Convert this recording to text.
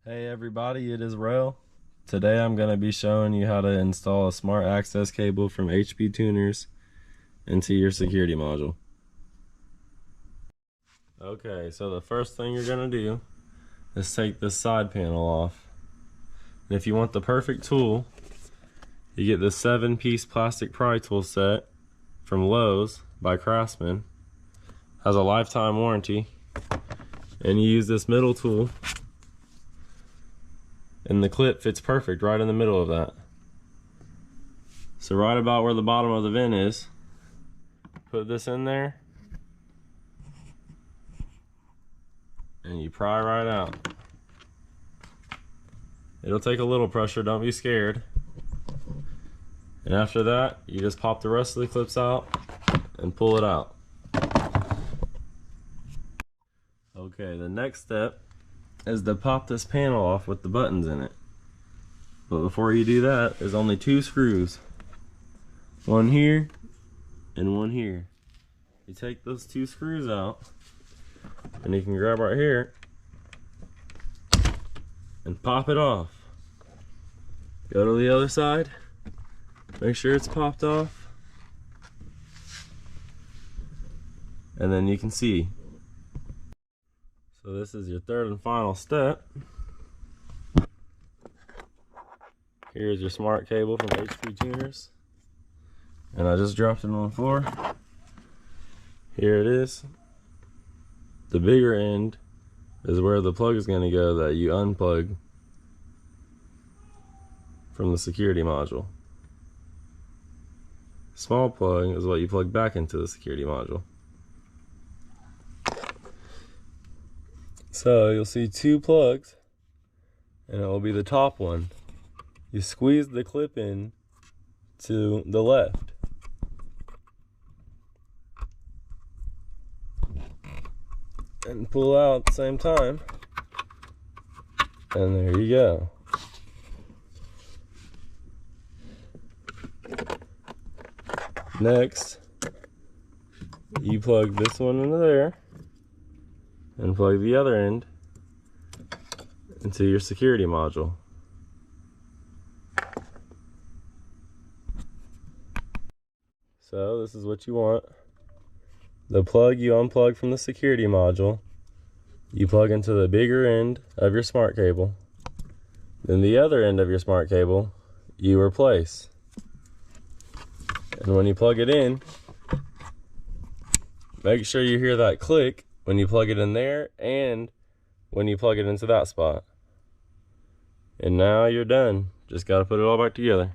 Hey everybody, it is Rel. Today I'm going to be showing you how to install a smart access cable from hptuners into your security module. Okay, so the first thing you're going to do is take this side panel off. And if you want the perfect tool, you get this 7-piece plastic pry tool set from Lowe's by Craftsman. Has a lifetime warranty. And you use this middle tool, and the clip fits perfect right in the middle of that. So right about where the bottom of the vent is, put this in there and you pry right out. It'll take a little pressure, don't be scared. And after that, you just pop the rest of the clips out and pull it out. Okay, the next step is to pop this panel off with the buttons in it. But before you do that, there's only 2 screws. One here and one here. You take those 2 screws out and you can grab right here and pop it off. Go to the other side, make sure it's popped off, and then you can see. So this is your third and final step. Here's your smart cable from hptuners. And I just dropped it on the floor. Here it is. The bigger end is where the plug is going to go that you unplug from the security module. Small plug is what you plug back into the security module. So you'll see 2 plugs, and it will be the top one. You squeeze the clip in to the left. And pull out at the same time. And there you go. Next, you plug this one into there and plug the other end into your security module. So this is what you want. The plug you unplug from the security module, you plug into the bigger end of your smart cable. Then the other end of your smart cable, you replace. And when you plug it in, make sure you hear that click when you plug it in there and when you plug it into that spot. And now you're done. Just gotta put it all back together.